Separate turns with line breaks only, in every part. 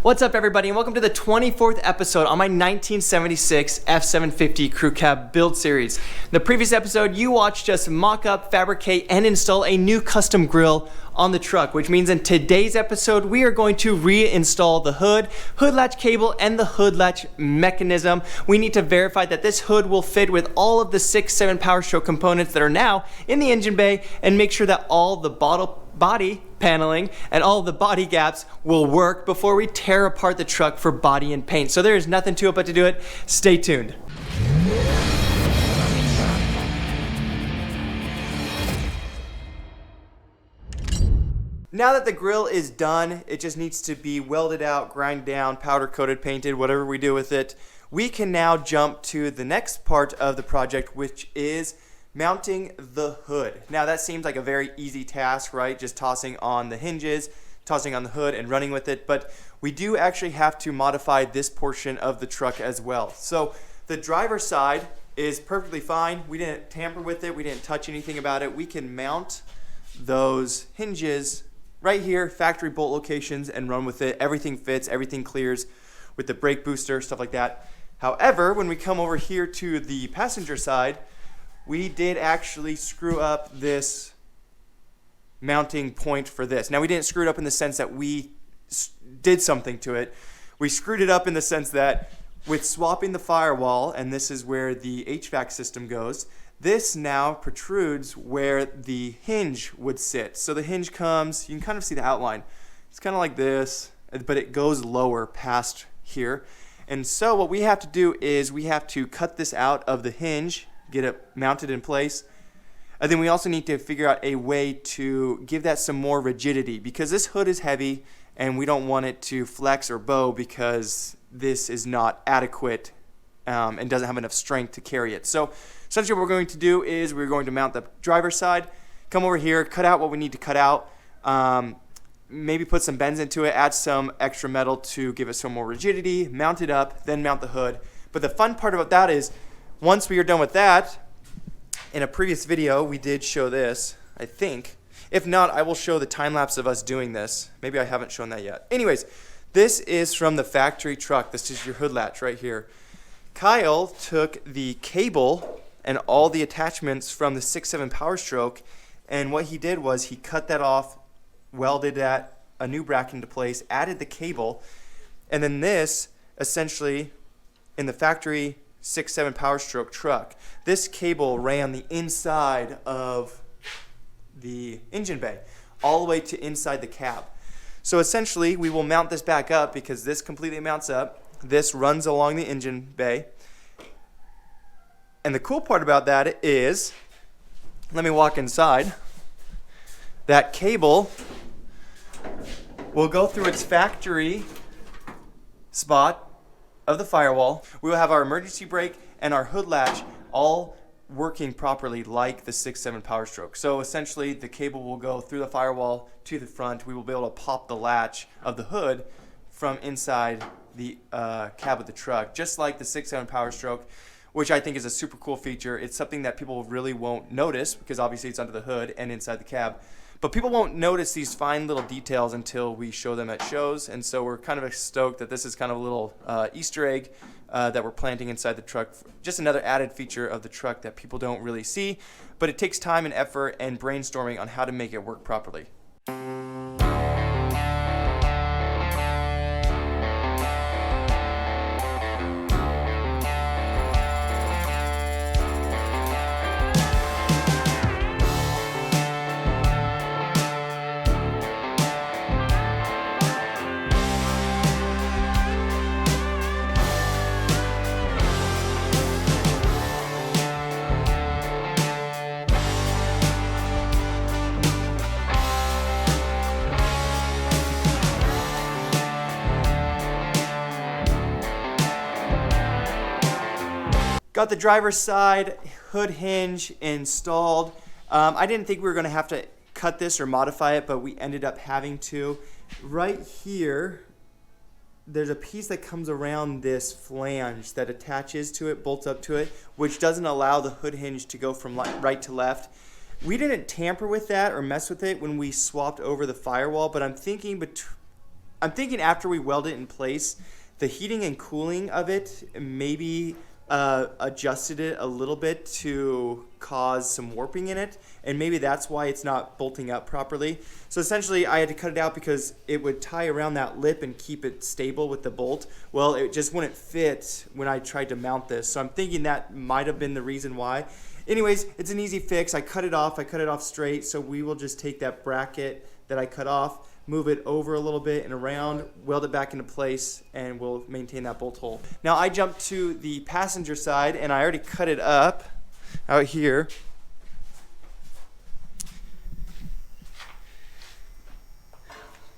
What's up, everybody, and welcome to the 24th episode on my 1976 F750 CrewCab build series. In the previous episode, you watched us mock up, fabricate, and install a new custom grille on the truck, which means in today's episode, we are going to reinstall the hood latch cable, and the hood latch mechanism. We need to verify that this hood will fit with all of the 6-7 Power Stroke components that are now in the engine bay, and make sure that all the body paneling and all the body gaps will work before we tear apart the truck for body and paint. So there is nothing to it but to do it. Stay tuned. Now that the grille is done, it just needs to be welded out, grind down, powder coated, painted, whatever we do with it. We can now jump to the next part of the project, which is mounting the hood. Now that seems like a very easy task, right? Just tossing on the hinges, tossing on the hood and running with it, but we do actually have to modify this portion of the truck as well. So the driver's side is perfectly fine. We didn't tamper with it. We didn't touch anything about it. We can mount those hinges right here, factory bolt locations, and run with it. Everything fits, everything clears with the brake booster, stuff like that. However, when we come over here to the passenger side, we did actually screw up this mounting point for this. Now, we didn't screw it up in the sense that we did something to it. We screwed it up in the sense that with swapping the firewall, and this is where the HVAC system goes, this now protrudes where the hinge would sit. So the hinge comes, you can kind of see the outline. It's kind of like this, but it goes lower past here. And so what we have to do is we have to cut this out of the hinge, get it mounted in place. And then we also need to figure out a way to give that some more rigidity, because this hood is heavy and we don't want it to flex or bow because this is not adequate and doesn't have enough strength to carry it. So essentially what we're going to do is we're going to mount the driver's side, come over here, cut out what we need to cut out, maybe put some bends into it, add some extra metal to give it some more rigidity, mount it up, then mount the hood. But the fun part about that is once we are done with that, in a previous video we did show this, I think. If not, I will show the time lapse of us doing this. Maybe I haven't shown that yet. Anyways, this is from the factory truck. This is your hood latch right here. Kyle took the cable and all the attachments from the 6-7 Power Stroke, and what he did was he cut that off, welded that a new bracket into place, added the cable, and then this essentially in the factory 6-7 Power Stroke truck, this cable ran the inside of the engine bay all the way to inside the cab. So essentially we will mount this back up because this completely mounts up. This runs along the engine bay. And the cool part about that is, let me walk inside, that cable will go through its factory spot of the firewall. We will have our emergency brake and our hood latch all working properly like the 6-7 Power Stroke. So essentially the cable will go through the firewall to the front. We will be able to pop the latch of the hood from inside the cab of the truck, just like the 6-7 Power Stroke, which I think is a super cool feature. It's something that people really won't notice because obviously it's under the hood and inside the cab. But people won't notice these fine little details until we show them at shows, and so we're kind of stoked that this is kind of a little Easter egg that we're planting inside the truck. Just another added feature of the truck that people don't really see, but it takes time and effort and brainstorming on how to make it work properly. Got the driver's side hood hinge installed. I didn't think we were going to have to cut this or modify it, but we ended up having to. Right here, there's a piece that comes around this flange that attaches to it, bolts up to it, which doesn't allow the hood hinge to go from right to left. We didn't tamper with that or mess with it when we swapped over the firewall, but I'm thinking I'm thinking after we weld it in place, the heating and cooling of it maybe adjusted it a little bit to cause some warping in it, and maybe that's why it's not bolting up properly. So essentially I had to cut it out because it would tie around that lip and keep it stable with the bolt. Well, it just wouldn't fit when I tried to mount this, so I'm thinking that might have been the reason why. Anyways, it's an easy fix. I cut it off straight, so we will just take that bracket that I cut off, move it over a little bit and around, weld it back into place, and we'll maintain that bolt hole. Now I jumped to the passenger side, and I already cut it up out here.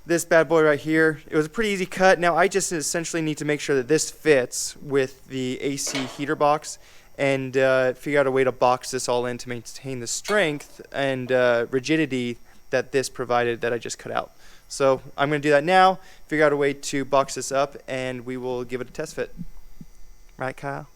This bad boy right here, it was a pretty easy cut. Now I just essentially need to make sure that this fits with the AC heater box, and figure out a way to box this all in to maintain the strength and rigidity that this provided that I just cut out. So I'm going to do that now, figure out a way to box this up, and we will give it a test fit. Right, Kyle?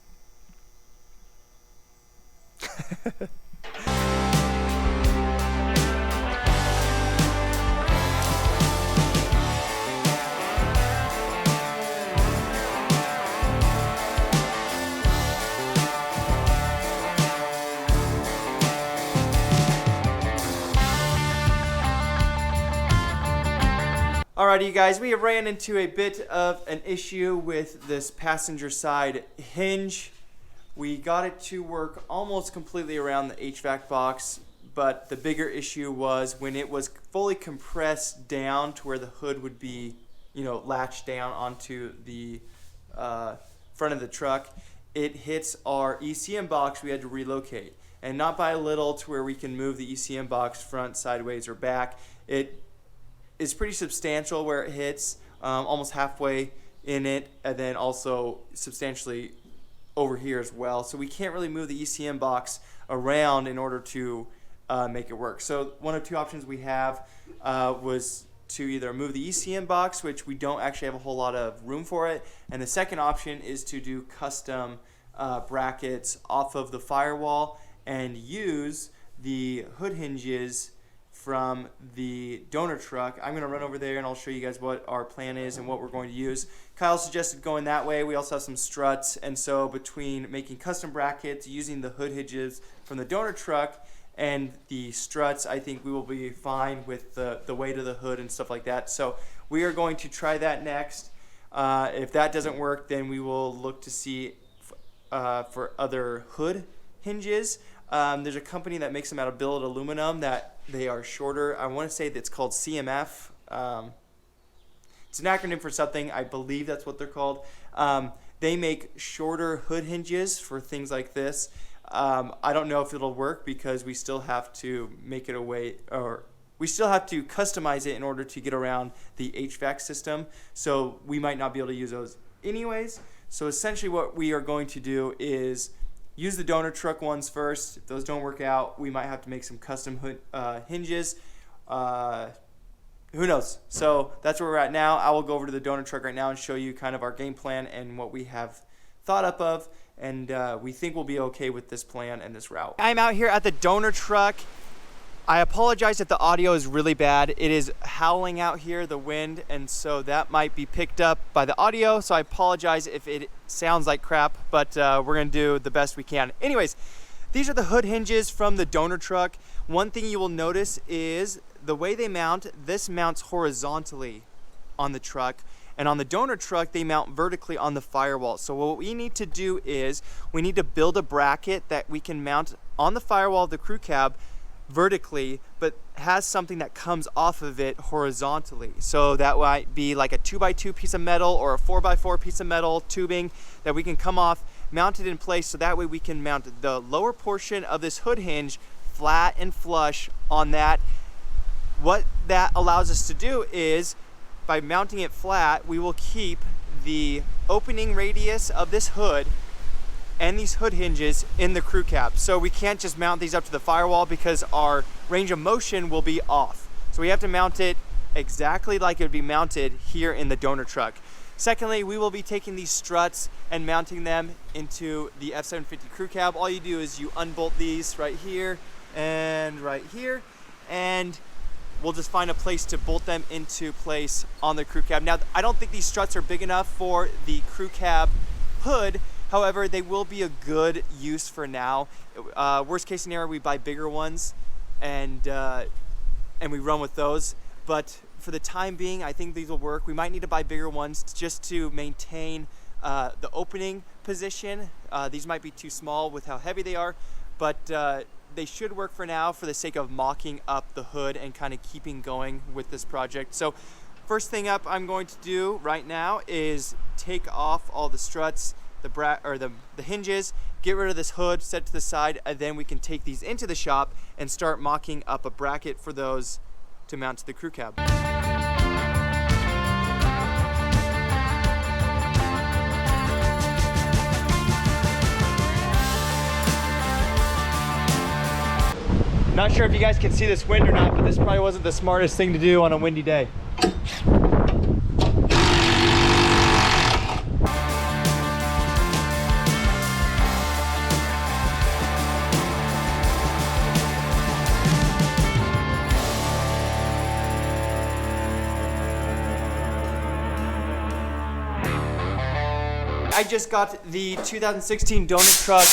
Alrighty, you guys, we have ran into a bit of an issue with this passenger side hinge. We got it to work almost completely around the HVAC box, but the bigger issue was when it was fully compressed down to where the hood would be, latched down onto the front of the truck, it hits our ECM box. We had to relocate, and not by a little, to where we can move the ECM box front, sideways, or back. It is pretty substantial where it hits, almost halfway in it, and then also substantially over here as well. So we can't really move the ECM box around in order to make it work. So one of two options we have was to either move the ECM box, which we don't actually have a whole lot of room for it, and the second option is to do custom brackets off of the firewall and use the hood hinges from the donor truck. I'm going to run over there and I'll show you guys what our plan is and what we're going to use. Kyle suggested going that way. We also have some struts, and so between making custom brackets, using the hood hinges from the donor truck, and the struts, I think we will be fine with the weight of the hood and stuff like that. So we are going to try that next. If that doesn't work, then we will look to see for other hood hinges. There's a company that makes them out of billet aluminum that they are shorter. I want to say that's called CMF. It's an acronym for something. I believe that's what they're called. They make shorter hood hinges for things like this. I don't know if it'll work because we still have to make it we still have to customize it in order to get around the HVAC system. So we might not be able to use those anyways. So essentially what we are going to do is use the donor truck ones first. If those don't work out, we might have to make some custom hood, hinges. Who knows? So that's where we're at now. I will go over to the donor truck right now and show you kind of our game plan and what we have thought up of. And we think we'll be okay with this plan and this route. I'm out here at the donor truck. I apologize if the audio is really bad. It is howling out here, the wind, and so that might be picked up by the audio. So I apologize if it sounds like crap, but we're gonna do the best we can. Anyways, these are the hood hinges from the donor truck. One thing you will notice is the way they mount. This mounts horizontally on the truck, and on the donor truck, they mount vertically on the firewall. So what we need to do is we need to build a bracket that we can mount on the firewall of the CrewCab vertically, but has something that comes off of it horizontally. So that might be like a 2x2 piece of metal or a 4x4 piece of metal tubing that we can come off, mount it in place, so that way we can mount the lower portion of this hood hinge flat and flush on that. What that allows us to do is, by mounting it flat, we will keep the opening radius of this hood and these hood hinges in the CrewCab. So we can't just mount these up to the firewall because our range of motion will be off. So we have to mount it exactly like it would be mounted here in the donor truck. Secondly, we will be taking these struts and mounting them into the F750 CrewCab. All you do is you unbolt these right here and right here, and we'll just find a place to bolt them into place on the crew cab. Now, I don't think these struts are big enough for the crew cab hood. However, they will be a good use for now. Worst case scenario, we buy bigger ones and we run with those. But for the time being, I think these will work. We might need to buy bigger ones just to maintain the opening position. These might be too small with how heavy they are, but they should work for now for the sake of mocking up the hood and kind of keeping going with this project. So first thing up I'm going to do right now is take off all the struts, the hinges, get rid of this hood, set it to the side, and then we can take these into the shop and start mocking up a bracket for those to mount to the crew cab. Not sure if you guys can see this wind or not, but this probably wasn't the smartest thing to do on a windy day. I just got the 2016 donut truck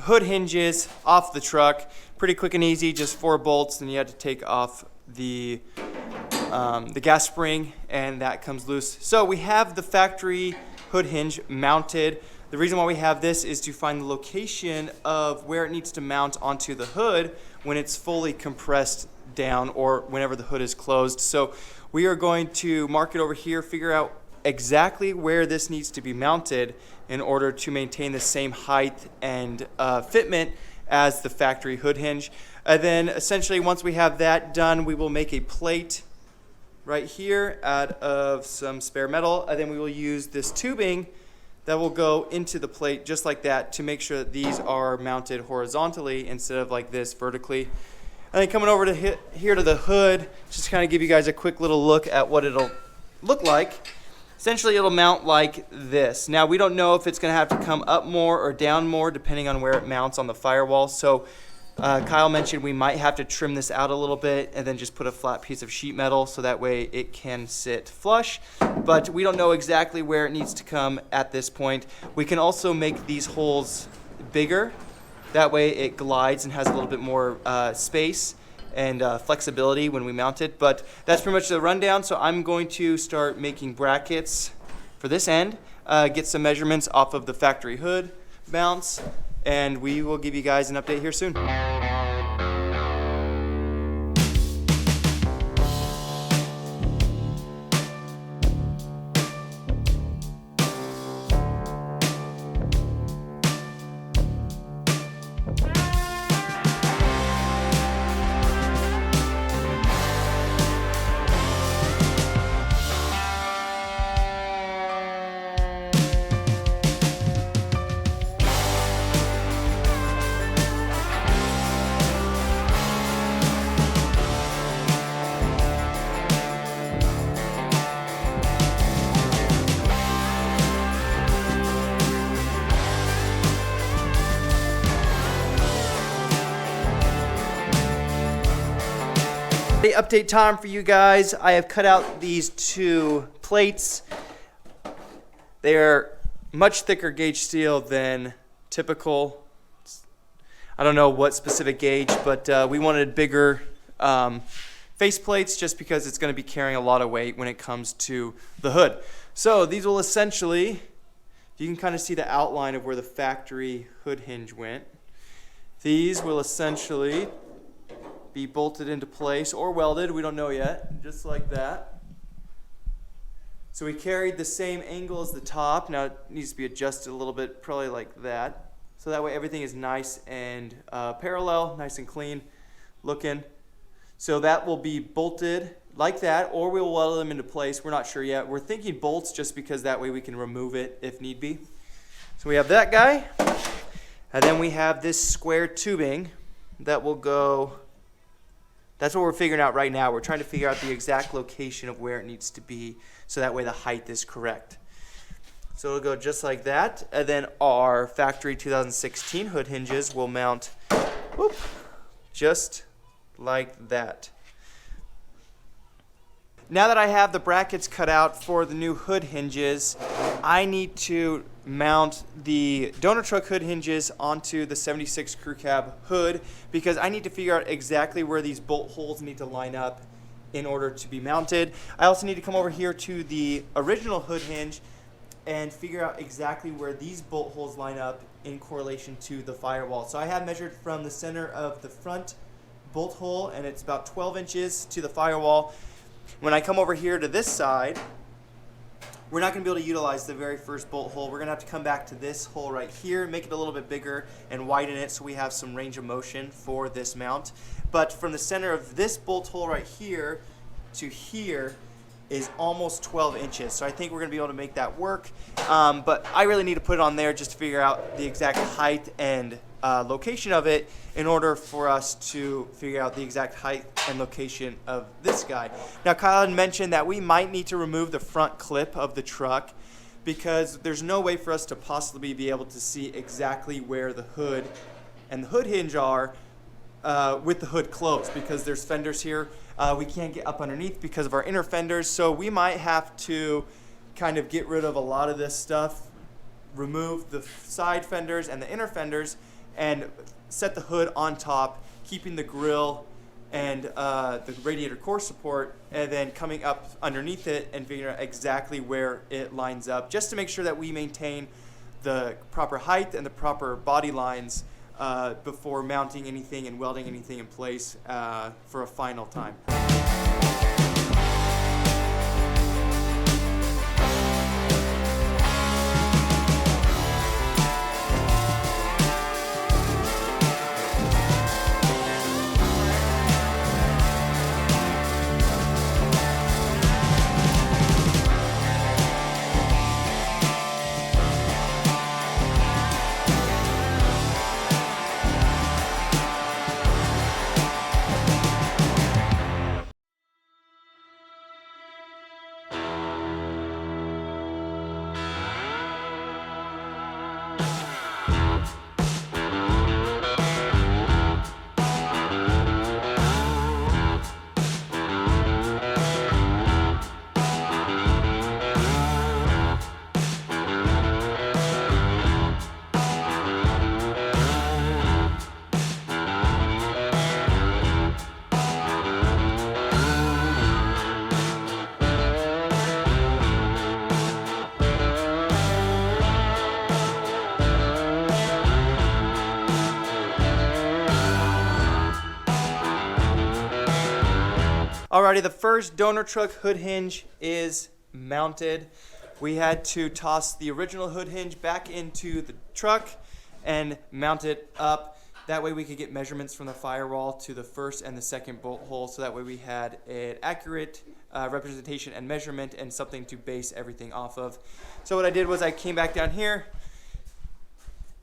hood hinges off the truck. Pretty quick and easy, just 4 bolts, and you had to take off the gas spring, and that comes loose. So we have the factory hood hinge mounted. The reason why we have this is to find the location of where it needs to mount onto the hood when it's fully compressed down or whenever the hood is closed. So we are going to mark it over here, figure out exactly where this needs to be mounted in order to maintain the same height and fitment as the factory hood hinge. And then essentially once we have that done, we will make a plate right here out of some spare metal, and then we will use this tubing that will go into the plate just like that to make sure that these are mounted horizontally instead of like this vertically. And then coming over to here to the hood, just kind of give you guys a quick little look at what it'll look like. Essentially, it'll mount like this. Now, we don't know if it's going to have to come up more or down more depending on where it mounts on the firewall. So Kyle mentioned we might have to trim this out a little bit and then just put a flat piece of sheet metal so that way it can sit flush. But we don't know exactly where it needs to come at this point. We can also make these holes bigger. That way it glides and has a little bit more space and flexibility when we mount it. But that's pretty much the rundown. So I'm going to start making brackets for this end, get some measurements off of the factory hood mounts, and we will give you guys an update here soon. Update time for you guys. I have cut out these 2 plates. They are much thicker gauge steel than typical. I don't know what specific gauge, but we wanted bigger face plates just because it's going to be carrying a lot of weight when it comes to the hood. So these will essentially, you can kind of see the outline of where the factory hood hinge went. These will essentially be bolted into place or welded, we don't know yet, just like that. So we carried the same angle as the top. Now it needs to be adjusted a little bit, probably like that. So that way everything is nice and parallel, nice and clean looking. So that will be bolted like that, or we will weld them into place. We're not sure yet. We're thinking bolts just because that way we can remove it if need be. So we have that guy, and then we have this square tubing that will go. That's what we're figuring out right now. We're trying to figure out the exact location of where it needs to be so that way the height is correct. So it'll go just like that. And then our factory 2016 hood hinges will mount just like that. Now that I have the brackets cut out for the new hood hinges, I need to mount the donor truck hood hinges onto the 76 CrewCab hood because I need to figure out exactly where these bolt holes need to line up in order to be mounted. I also need to come over here to the original hood hinge and figure out exactly where these bolt holes line up in correlation to the firewall. So I have measured from the center of the front bolt hole, and it's about 12 inches to the firewall. When I come over here to this side, we're not going to be able to utilize the very first bolt hole. We're going to have to come back to this hole right here, make it a little bit bigger and widen it so we have some range of motion for this mount. But from the center of this bolt hole right here to here is almost 12 inches. So I think we're going to be able to make that work. But I really need to put it on there just to figure out the exact height and location of it in order for us to figure out the exact height and location of this guy. Now, Kyle had mentioned that we might need to remove the front clip of the truck because there's no way for us to possibly be able to see exactly where the hood and the hood hinge are with the hood closed because there's fenders here. We can't get up underneath because of our inner fenders, so we might have to kind of get rid of a lot of this stuff, remove the side fenders and the inner fenders, and set the hood on top, keeping the grill and the radiator core support, and then coming up underneath it and figuring out exactly where it lines up, just to make sure that we maintain the proper height and the proper body lines before mounting anything and welding anything in place for a final time. Alrighty, the first donor truck hood hinge is mounted. We had to toss the original hood hinge back into the truck and mount it up. That way we could get measurements from the firewall to the first and the second bolt hole, so that way we had an accurate representation and measurement and something to base everything off of. So what I did was I came back down here,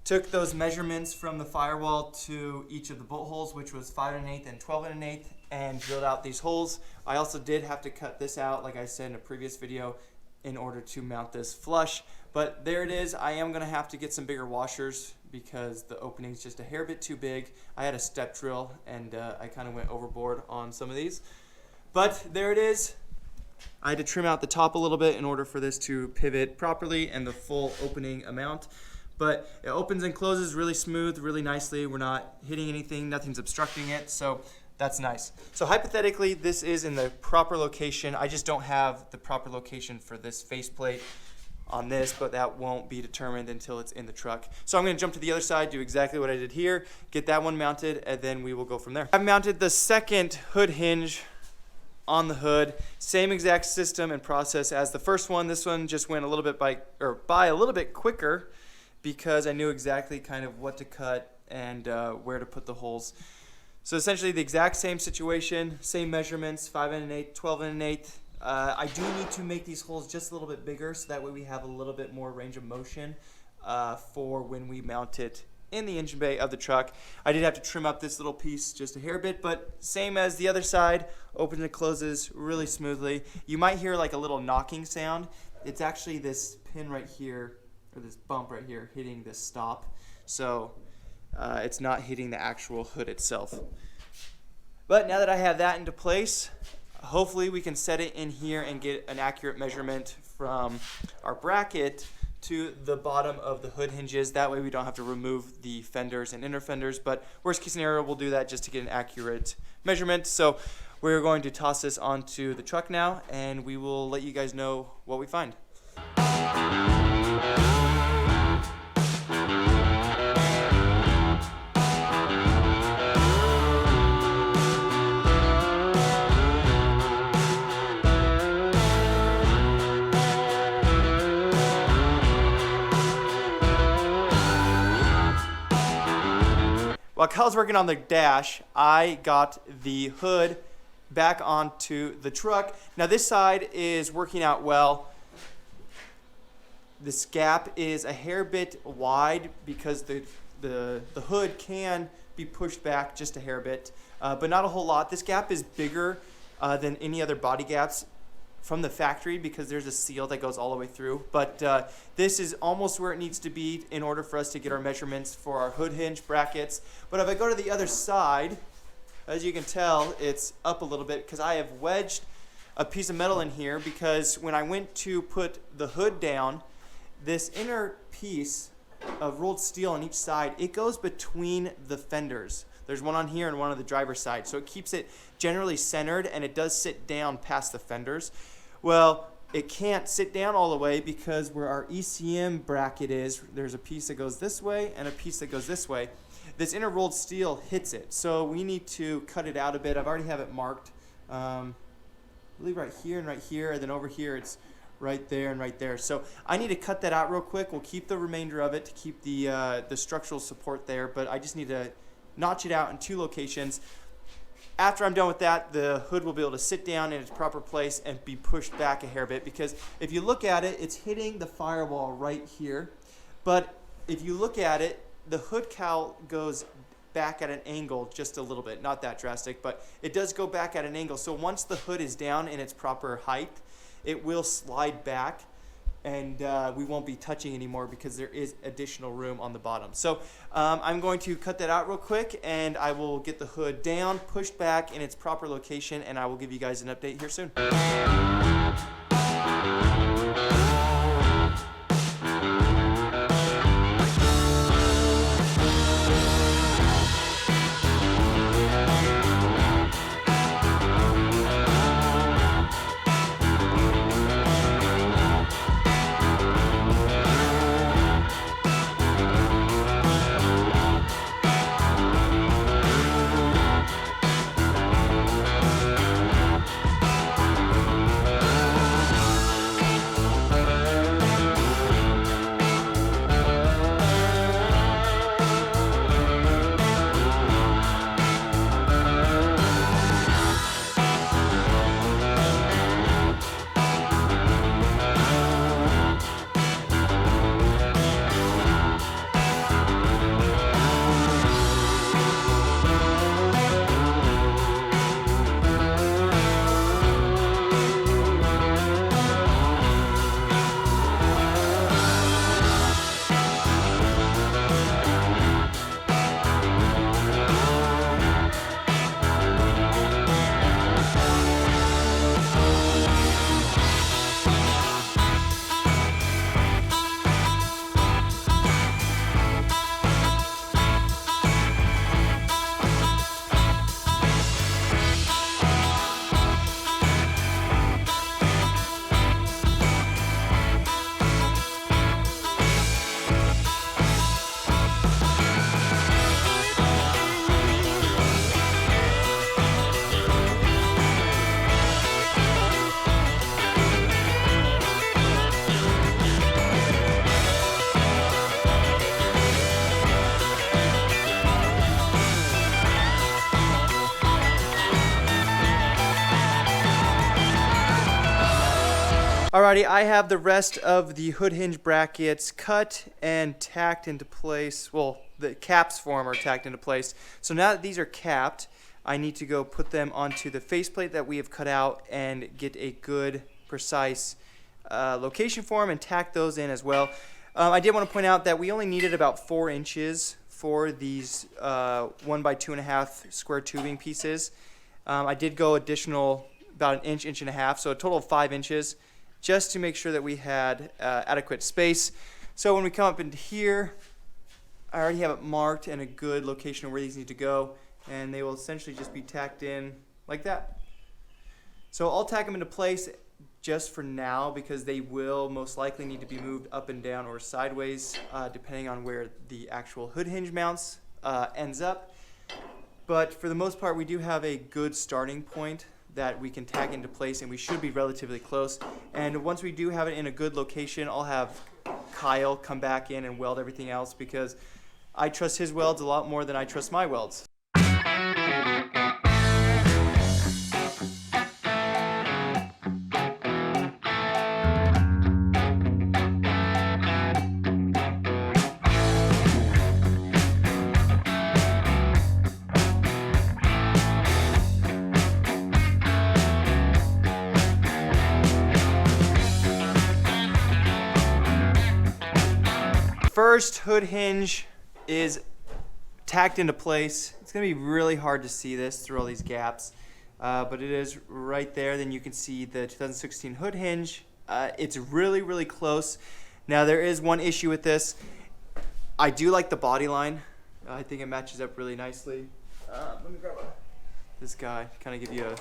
took those measurements from the firewall to each of the bolt holes, which was 5 1/8 and 12 1/8, and drilled out these holes. I also did have to cut this out, like I said in a previous video, in order to mount this flush. But there it is. I am going to have to get some bigger washers because the opening's just a hair bit too big. I had a step drill and I kind of went overboard on some of these. But there it is. I had to trim out the top a little bit in order for this to pivot properly and the full opening amount. But it opens and closes really smooth, really nicely. We're not hitting anything, nothing's obstructing it, so that's nice. So hypothetically, this is in the proper location. I just don't have the proper location for this faceplate on this, but that won't be determined until it's in the truck. So I'm gonna jump to the other side, do exactly what I did here, get that one mounted, and then we will go from there. I've mounted the second hood hinge on the hood. Same exact system and process as the first one. This one just went a little bit by a little bit quicker because I knew exactly kind of what to cut and where to put the holes. So essentially the exact same situation, same measurements, 5 1/8, 12 1/8. I do need to make these holes just a little bit bigger so that way we have a little bit more range of motion for when we mount it in the engine bay of the truck. I did have to trim up this little piece just a hair bit, but same as the other side, opens and closes really smoothly. You might hear like a little knocking sound. It's actually this pin right here, or this bump right here, hitting this stop. So it's not hitting the actual hood itself. But now that I have that into place, hopefully we can set it in here and get an accurate measurement from our bracket to the bottom of the hood hinges. That way we don't have to remove the fenders and inner fenders, but worst case scenario, we'll do that just to get an accurate measurement. So we're going to toss this onto the truck now, and we will let you guys know what we find. While Kyle's working on the dash, I got the hood back onto the truck. Now this side is working out well. This gap is a hair bit wide because the hood can be pushed back just a hair bit, but not a whole lot. This gap is bigger than any other body gaps from the factory because there's a seal that goes all the way through, but this is almost where it needs to be in order for us to get our measurements for our hood hinge brackets. But if I go to the other side, as you can tell, it's up a little bit because I have wedged a piece of metal in here, because when I went to put the hood down, this inner piece of rolled steel on each side, it goes between the fenders. There's one on here and one on the driver's side, so it keeps it generally centered, and it does sit down past the fenders. Well, it can't sit down all the way because where our ECM bracket is, there's a piece that goes this way and a piece that goes this way. This inner rolled steel hits it, so we need to cut it out a bit. I've already have it marked. I believe right here, and then over here it's right there and right there. So I need to cut that out real quick. We'll keep the remainder of it to keep the structural support there, but I just need to notch it out in 2 locations. After I'm done with that, the hood will be able to sit down in its proper place and be pushed back a hair bit, because if you look at it, it's hitting the firewall right here. But if you look at it, the hood cowl goes back at an angle just a little bit, not that drastic, but it does go back at an angle. So once the hood is down in its proper height, it will slide back, and we won't be touching anymore because there is additional room on the bottom. So I'm going to cut that out real quick, and I will get the hood down, pushed back in its proper location, and I will give you guys an update here soon. Alrighty, I have the rest of the hood hinge brackets cut and tacked into place. Well, the caps for them are tacked into place. So now that these are capped, I need to go put them onto the faceplate that we have cut out and get a good, precise location for them and tack those in as well. I did want to point out that we only needed about 4 inches for these 1 by 2.5 square tubing pieces. I did go additional about an inch, inch and a half, so a total of 5 inches, just to make sure that we had adequate space. So when we come up into here, I already have it marked and a good location of where these need to go, and they will essentially just be tacked in like that. So I'll tack them into place just for now, because they will most likely need to be moved up and down or sideways, depending on where the actual hood hinge mounts ends up. But for the most part, we do have a good starting point that we can tack into place, and we should be relatively close. And once we do have it in a good location, I'll have Kyle come back in and weld everything else, because I trust his welds a lot more than I trust my welds. First hood hinge is tacked into place. It's going to be really hard to see this through all these gaps, but it is right there. Then you can see the 2016 hood hinge. It's really, really close. Now there is one issue with this. I do like the body line. I think it matches up really nicely. Let me grab this guy, kind of give you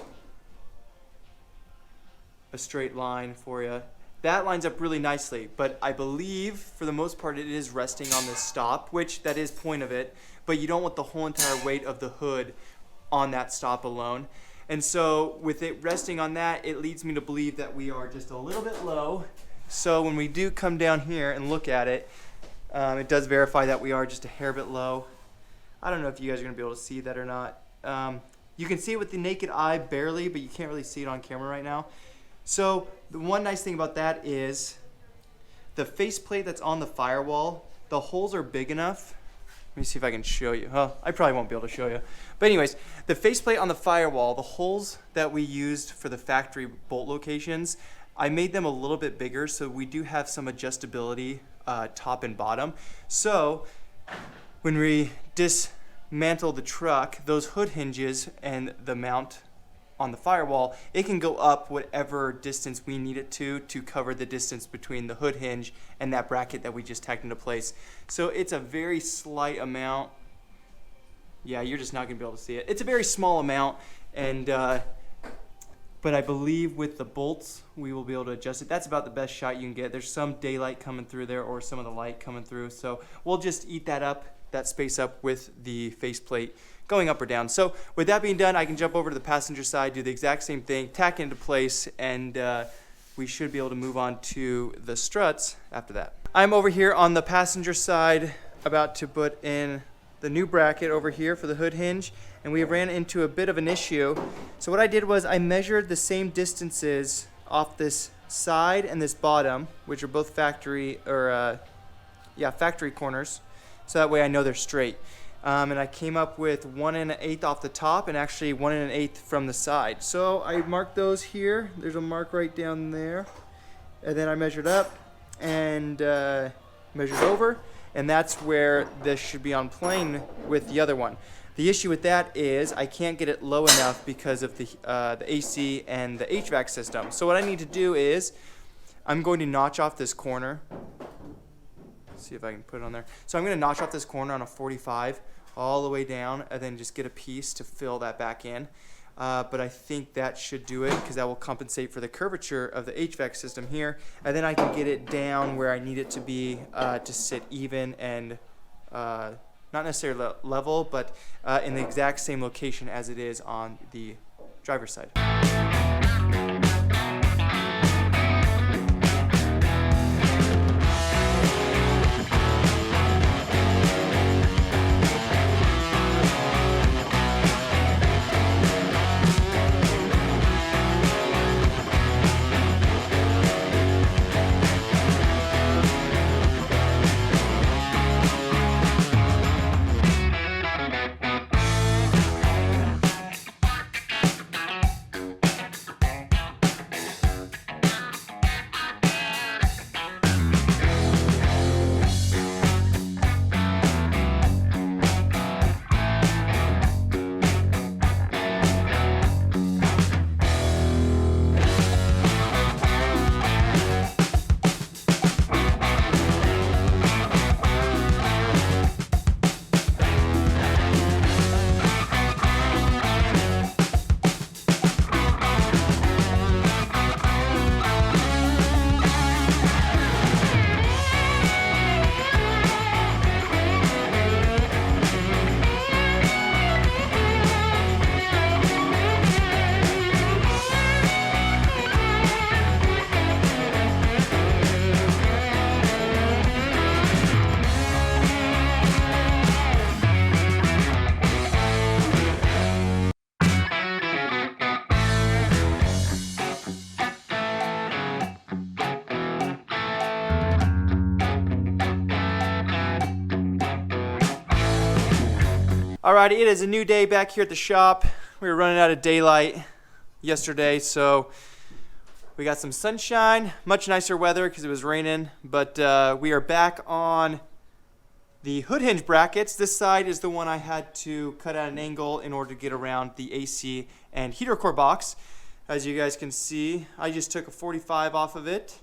a straight line for you. That lines up really nicely, but I believe for the most part it is resting on this stop, which that is point of it, but you don't want the whole entire weight of the hood on that stop alone. And so with it resting on that, it leads me to believe that we are just a little bit low. So when we do come down here and look at it, it does verify that we are just a hair bit low. I don't know if you guys are gonna be able to see that or not. You can see it with the naked eye barely, but you can't really see it on camera right now. So the one nice thing about that is the faceplate that's on the firewall, the holes are big enough. Let me see if I can show you. Oh, I probably won't be able to show you. But anyways, the faceplate on the firewall, the holes that we used for the factory bolt locations, I made them a little bit bigger, so we do have some adjustability top and bottom. So when we dismantle the truck, those hood hinges and the mount on the firewall, it can go up whatever distance we need it to cover the distance between the hood hinge and that bracket that we just tacked into place. So it's a very slight amount. Yeah, you're just not gonna be able to see it. It's a very small amount, and but I believe with the bolts, we will be able to adjust it. That's about the best shot you can get. There's some daylight coming through there or some of the light coming through. So we'll just eat that up, that space up with the faceplate going up or down. So with that being done, I can jump over to the passenger side, do the exact same thing, tack into place, and we should be able to move on to the struts after that. I'm over here on the passenger side about to put in the new bracket over here for the hood hinge, and we ran into a bit of an issue. So what I did was I measured the same distances off this side and this bottom, which are both factory corners, so that way I know they're straight. And I came up with 1 1/8 off the top and actually 1 1/8 from the side. So I marked those here. There's a mark right down there. And then I measured up and measured over, and that's where this should be on plane with the other one. The issue with that is I can't get it low enough because of the AC and the HVAC system. So what I need to do is I'm going to notch off this corner. See if I can put it on there. So I'm going to notch off this corner on a 45 all the way down, and then just get a piece to fill that back in. But I think that should do it, because that will compensate for the curvature of the HVAC system here, and then I can get it down where I need it to be to sit even and not necessarily level, but in the exact same location as it is on the driver's side. Alrighty, it is a new day back here at the shop. We were running out of daylight yesterday, so we got some sunshine, much nicer weather because it was raining, but we are back on the hood hinge brackets. This side is the one I had to cut at an angle in order to get around the AC and heater core box. As you guys can see, I just took a 45 off of it,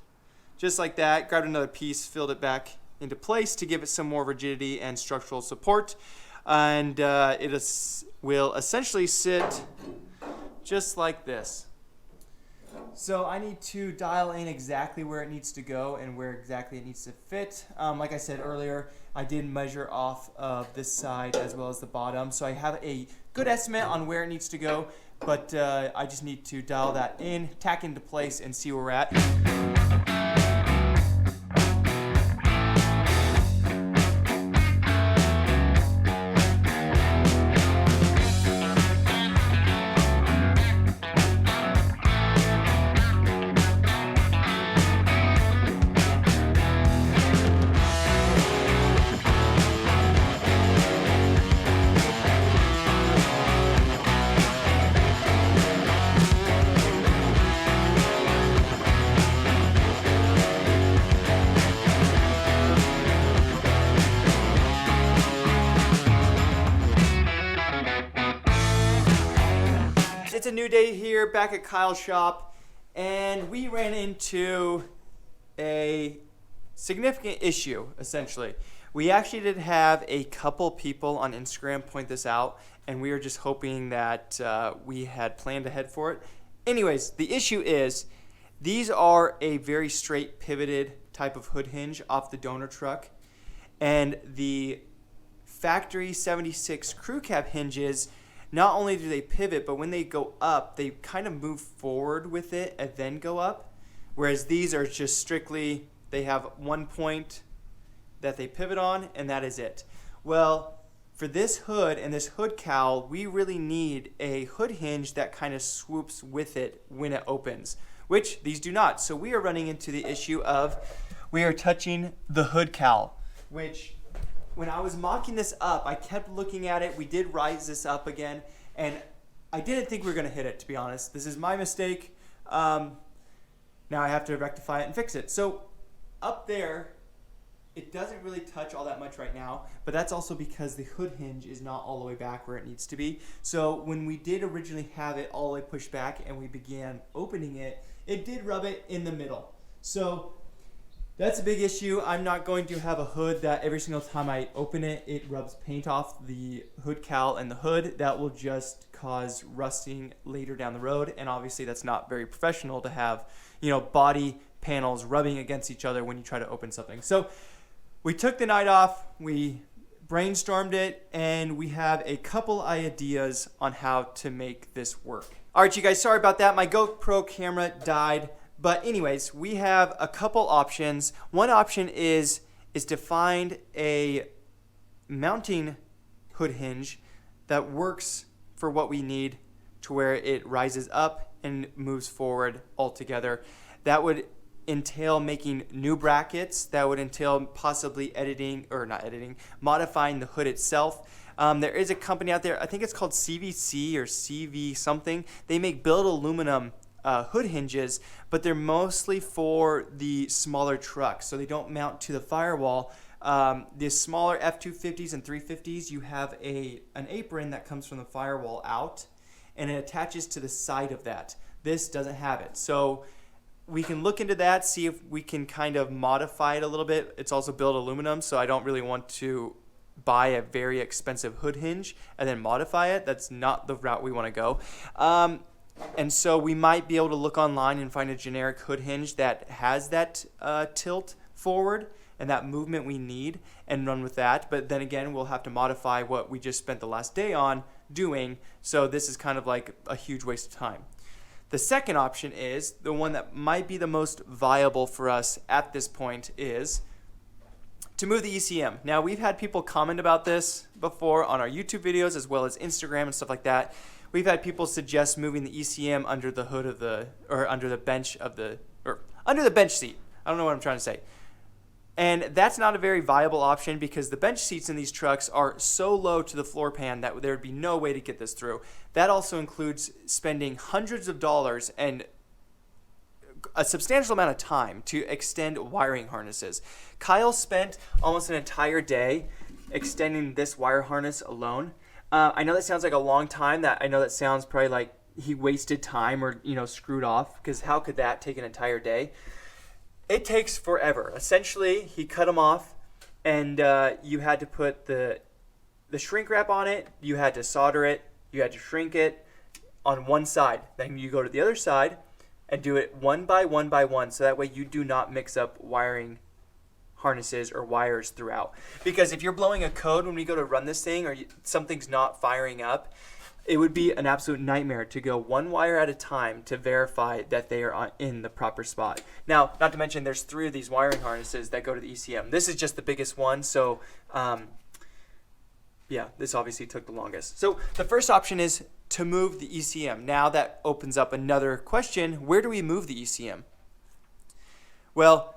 just like that, grabbed another piece, filled it back into place to give it some more rigidity and structural support. And will essentially sit just like this. So I need to dial in exactly where it needs to go and where exactly it needs to fit. Like I said earlier, I did measure off of this side as well as the bottom. So I have a good estimate on where it needs to go, but I just need to dial that in, tack into place, and see where we're at. It's a new day here back at Kyle's shop, and we ran into a significant issue, essentially. We actually did have a couple people on Instagram point this out, and we were just hoping that we had planned ahead for it. Anyways, the issue is these are a very straight pivoted type of hood hinge off the donor truck, and the factory 76 CrewCab hinges, not only do they pivot, but when they go up, they kind of move forward with it and then go up. Whereas these are just strictly, they have one point that they pivot on, and that is it. Well, for this hood and this hood cowl, we really need a hood hinge that kind of swoops with it when it opens, which these do not. So we are running into the issue of we are touching the hood cowl, which when I was mocking this up, I kept looking at it. We did rise this up again, and I didn't think we were going to hit it, to be honest. This is my mistake. Now I have to rectify it and fix it. So up there, it doesn't really touch all that much right now, but that's also because the hood hinge is not all the way back where it needs to be. So when we did originally have it all the way pushed back and we began opening it, it did rub it in the middle. So that's a big issue. I'm not going to have a hood that every single time I open it, it rubs paint off the hood cowl and the hood. That will just cause rusting later down the road, and obviously that's not very professional to have, body panels rubbing against each other when you try to open something. So we took the night off, we brainstormed it, and we have a couple ideas on how to make this work. All right, you guys, sorry about that. My GoPro camera died. But anyways, we have a couple options. One option is to find a mounting hood hinge that works for what we need, to where it rises up and moves forward altogether. That would entail making new brackets. That would entail possibly modifying the hood itself. There is a company out there, I think it's called CVC or CV something. They make billet aluminum hood hinges, but they're mostly for the smaller trucks, so they don't mount to the firewall. The smaller F750s and 350s, you have an apron that comes from the firewall out, and it attaches to the side of that. This doesn't have it, so we can look into that, see if we can kind of modify it a little bit. It's also billet aluminum, so I don't really want to buy a very expensive hood hinge and then modify it. That's not the route we want to go. And so we might be able to look online and find a generic hood hinge that has that tilt forward and that movement we need and run with that. But then again, we'll have to modify what we just spent the last day on doing. So this is kind of like a huge waste of time. The second option is the one that might be the most viable for us at this point, is to move the ECM. Now, we've had people comment about this before on our YouTube videos as well as Instagram and stuff like that. We've had people suggest moving the ECM under the hood of under the bench seat. I don't know what I'm trying to say. And that's not a very viable option because the bench seats in these trucks are so low to the floor pan that there would be no way to get this through. That also includes spending hundreds of dollars and a substantial amount of time to extend wiring harnesses. Kyle spent almost an entire day extending this wire harness alone. I know that sounds like a long time. I know that sounds probably like he wasted time or screwed off, because how could that take an entire day? It takes forever. Essentially, he cut them off, and you had to put the shrink wrap on it. You had to solder it. You had to shrink it on one side. Then you go to the other side and do it one by one by one, so that way you do not mix up wiring harnesses or wires throughout. Because if you're blowing a code when we go to run this thing, or something's not firing up, it would be an absolute nightmare to go one wire at a time to verify that they are in the proper spot. Now, not to mention, there's 3 of these wiring harnesses that go to the ECM. This is just the biggest one, so yeah, this obviously took the longest. So the first option is to move the ECM. Now that opens up another question: where do we move the ECM? Well,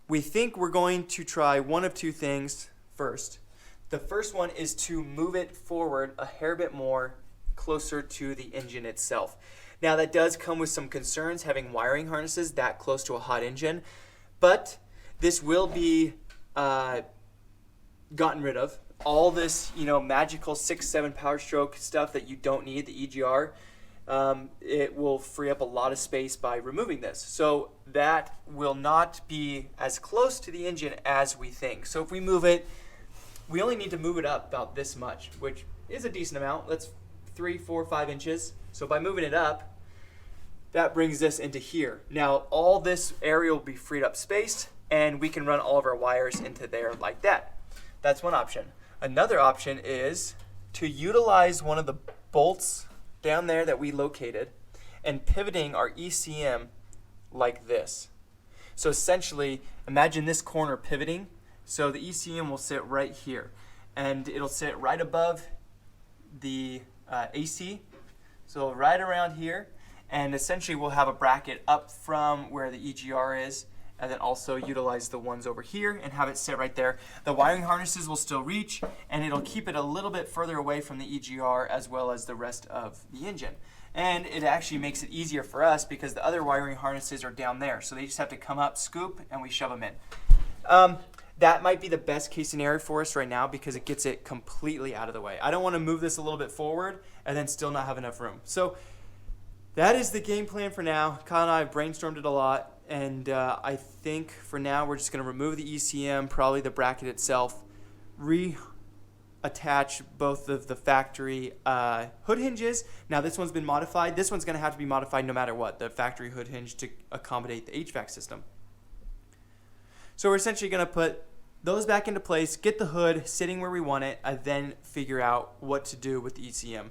we think we're going to try one of 2 things first. The first one is to move it forward a hair bit more, closer to the engine itself. Now, that does come with some concerns, having wiring harnesses that close to a hot engine, but this will be gotten rid of. All this, magical 6-7 power stroke stuff that you don't need, the EGR, it will free up a lot of space by removing this. So that will not be as close to the engine as we think. So if we move it, we only need to move it up about this much, which is a decent amount. That's 3, 4, 5 inches. So by moving it up, that brings this into here. Now, all this area will be freed up space, and we can run all of our wires into there like that. That's one option. Another option is to utilize one of the bolts down there that we located and pivoting our ECM like this. So essentially, imagine this corner pivoting. So the ECM will sit right here, and it'll sit right above the AC, so right around here, and essentially we'll have a bracket up from where the EGR is, and then also utilize the ones over here and have it sit right there. The wiring harnesses will still reach, and it'll keep it a little bit further away from the EGR as well as the rest of the engine. And it actually makes it easier for us because the other wiring harnesses are down there, so they just have to come up, scoop, and we shove them in. That might be the best case scenario for us right now because it gets it completely out of the way. I don't want to move this a little bit forward and then still not have enough room. So that is the game plan for now. Kyle and I have brainstormed it a lot, and I think for now we're just going to remove the ECM, probably the bracket itself, reattach both of the factory hood hinges. Now this one's been modified. This one's going to have to be modified no matter what, the factory hood hinge to accommodate the HVAC system. So we're essentially going to put those back into place, get the hood sitting where we want it, and then figure out what to do with the ECM.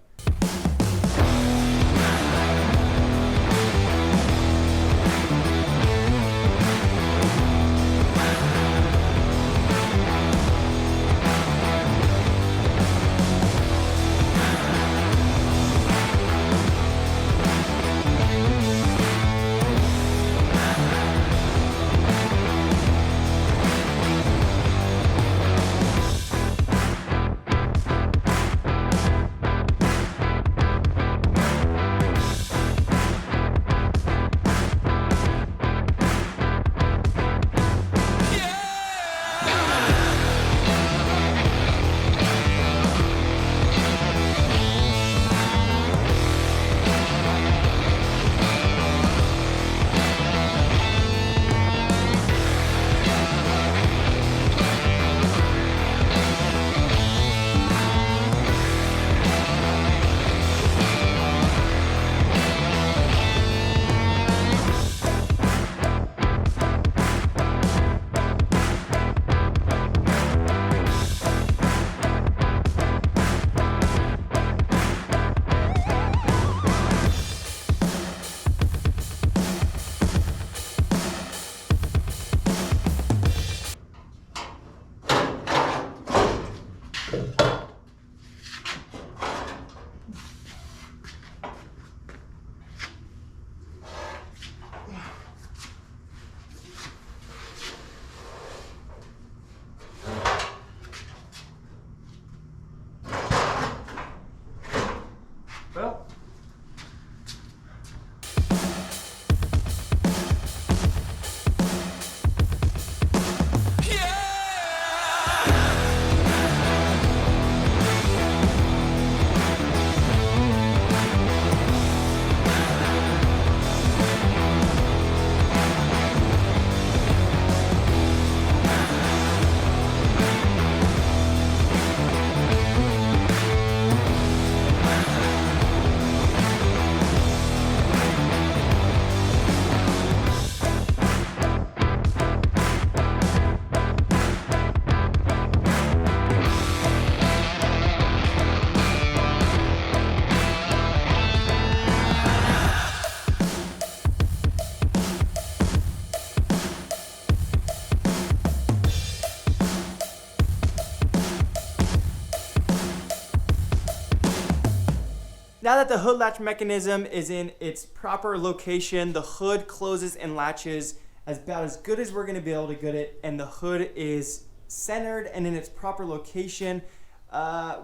Now that the hood latch mechanism is in its proper location, the hood closes and latches about as good as we're going to be able to get it, and the hood is centered and in its proper location.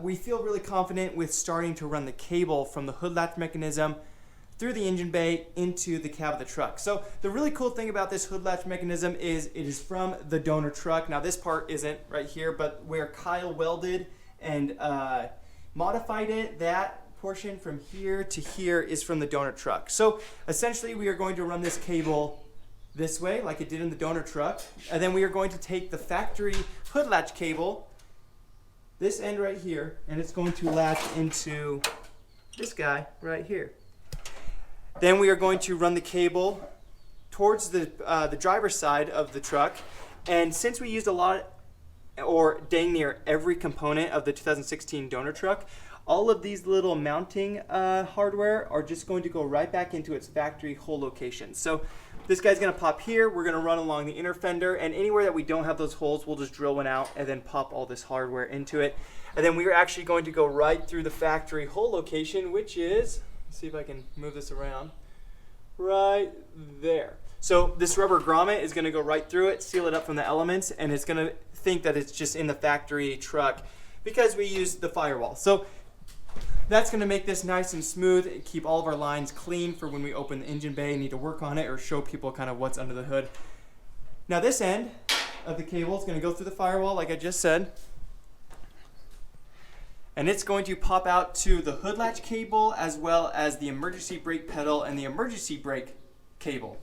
We feel really confident with starting to run the cable from the hood latch mechanism through the engine bay into the cab of the truck. So the really cool thing about this hood latch mechanism is it is from the donor truck. Now this part isn't right here, but where Kyle welded and modified it, that portion from here to here is from the donor truck. So essentially we are going to run this cable this way like it did in the donor truck, and then we are going to take the factory hood latch cable, this end right here, and it's going to latch into this guy right here. Then we are going to run the cable towards the driver's side of the truck, and since we used a lot or dang near every component of the 2016 donor truck, all of these little mounting hardware are just going to go right back into its factory hole location. So this guy's gonna pop here, we're gonna run along the inner fender, and anywhere that we don't have those holes, we'll just drill one out and then pop all this hardware into it. And then we are actually going to go right through the factory hole location, which is, let's see if I can move this around, right there. So this rubber grommet is gonna go right through it, seal it up from the elements, and it's gonna think that it's just in the factory truck because we use the firewall. So that's going to make this nice and smooth and keep all of our lines clean for when we open the engine bay and need to work on it or show people kind of what's under the hood. Now this end of the cable is going to go through the firewall like I just said, and it's going to pop out to the hood latch cable as well as the emergency brake pedal and the emergency brake cable.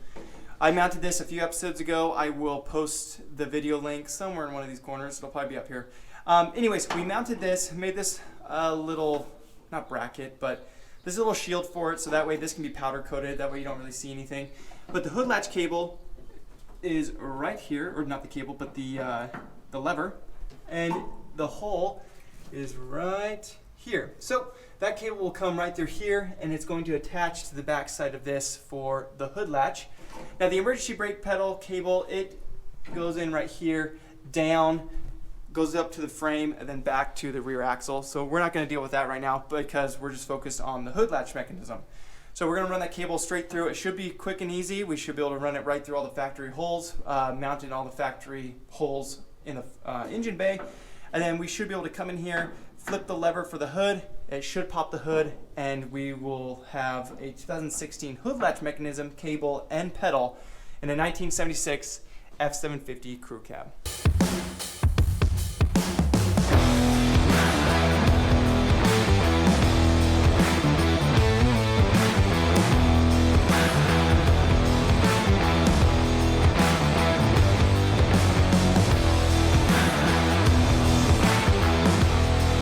I mounted this a few episodes ago. I will post the video link somewhere in one of these corners. It'll probably be up here. Anyways, we mounted this, made this little, not bracket, but this little shield for it, so that way this can be powder coated, that way you don't really see anything. But the hood latch cable is right here, or not the cable, but the lever, and the hole is right here. So that cable will come right through here, and it's going to attach to the back side of this for the hood latch. Now the emergency brake pedal cable, it goes in right here, down, goes up to the frame, and then back to the rear axle. So we're not going to deal with that right now because we're just focused on the hood latch mechanism. So we're going to run that cable straight through. It should be quick and easy. We should be able to run it right through all the factory holes, mount in all the factory holes in the engine bay, and then we should be able to come in here, flip the lever for the hood. It should pop the hood, and we will have a 2016 hood latch mechanism, cable, and pedal in a 1976 F750 crew cab.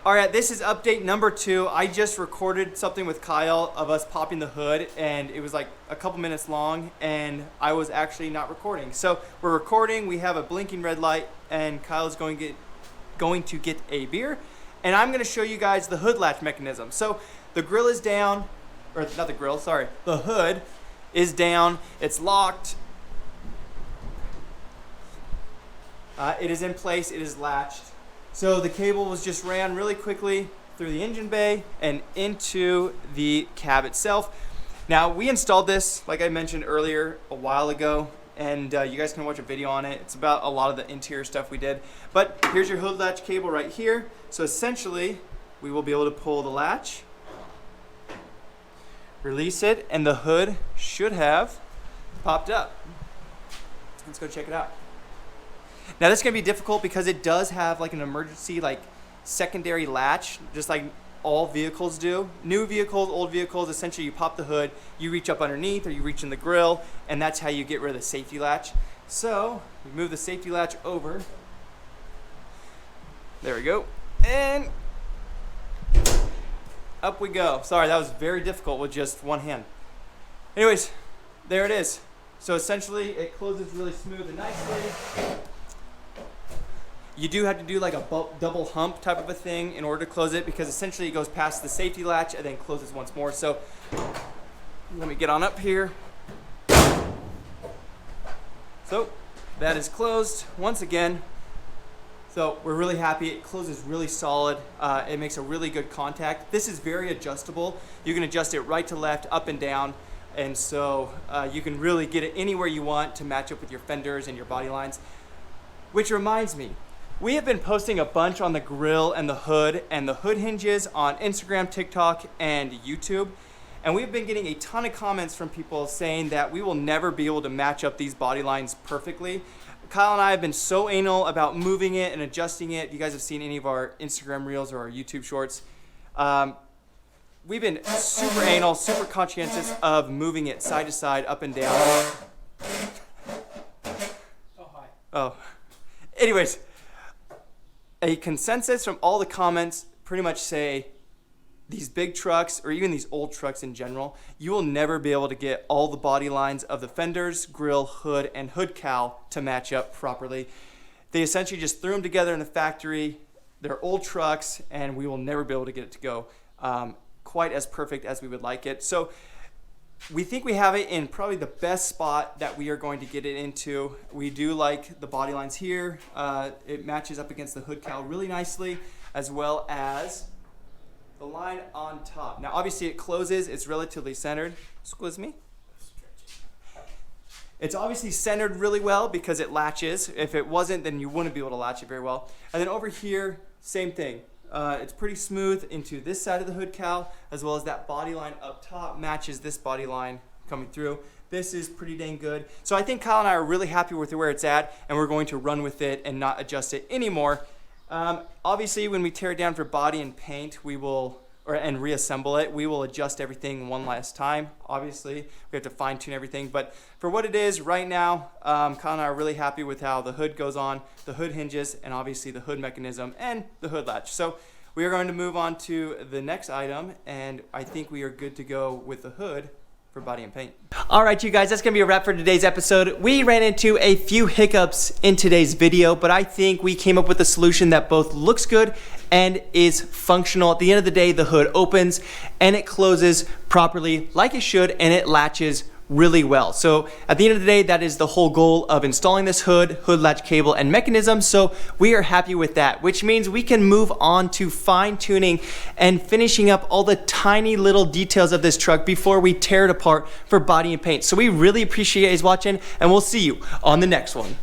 All right, this is update number 2. I just recorded something with Kyle of us popping the hood, and it was like a couple minutes long, and I was actually not recording. So we're recording, we have a blinking red light, and Kyle's going to get a beer, and I'm gonna show you guys the hood latch mechanism. So the grill is down, or not the grill, sorry, the hood is down, it's locked, it is in place, it is latched. So the cable was just ran really quickly through the engine bay and into the cab itself. Now we installed this, like I mentioned earlier, a while ago, and you guys can watch a video on it. It's about a lot of the interior stuff we did. But here's your hood latch cable right here. So essentially, we will be able to pull the latch, release it, and the hood should have popped up. Let's go check it out. Now this is going to be difficult because it does have like an emergency secondary latch, just like all vehicles do. New vehicles, old vehicles, essentially you pop the hood, you reach up underneath or you reach in the grill, and that's how you get rid of the safety latch. So we move the safety latch over. There we go. And up we go. Sorry, that was very difficult with just one hand. Anyways, there it is. So essentially it closes really smooth and nicely. You do have to do like a double hump type of a thing in order to close it, because essentially it goes past the safety latch and then closes once more. So let me get on up here. So that is closed once again. So we're really happy. It closes really solid. It makes a really good contact. This is very adjustable. You can adjust it right to left, up and down. And so you can really get it anywhere you want to match up with your fenders and your body lines. Which reminds me, we have been posting a bunch on the grill and the hood hinges on Instagram, TikTok, and YouTube. And we've been getting a ton of comments from people saying that we will never be able to match up these body lines perfectly. Kyle and I have been so anal about moving it and adjusting it. If you guys have seen any of our Instagram reels or our YouTube shorts, we've been super anal, super conscientious of moving it side to side, up and down. Oh, hi. Oh. Anyways, a consensus from all the comments pretty much say these big trucks, or even these old trucks in general, you will never be able to get all the body lines of the fenders, grill, hood, and hood cowl to match up properly. They essentially just threw them together in the factory. They're old trucks, and we will never be able to get it to go quite as perfect as we would like it. So we think we have it in probably the best spot that we are going to get it into. We do like the body lines here. It matches up against the hood cowl really nicely, as well as the line on top. Now obviously it closes, it's relatively centered. Excuse me. It's obviously centered really well because it latches. If it wasn't, then you wouldn't be able to latch it very well. And then over here, same thing. It's pretty smooth into this side of the hood cowl, as well as that body line up top matches this body line coming through. This is pretty dang good. So I think Kyle and I are really happy with where it's at, and we're going to run with it and not adjust it anymore. Obviously, when we tear it down for body and paint, and reassemble it, we will adjust everything one last time. Obviously, we have to fine tune everything, but for what it is right now, Kyle and I are really happy with how the hood goes on, the hood hinges, and obviously the hood mechanism and the hood latch. So we are going to move on to the next item, and I think we are good to go with the hood for body and paint. All right, you guys, that's gonna be a wrap for today's episode. We ran into a few hiccups in today's video, but I think we came up with a solution that both looks good and is functional. At the end of the day, the hood opens and it closes properly like it should, and it latches really well. So at the end of the day, that is the whole goal of installing this hood latch cable and mechanism. So we are happy with that, which means we can move on to fine tuning and finishing up all the tiny little details of this truck before we tear it apart for body and paint. So we really appreciate you guys watching, and we'll see you on the next one.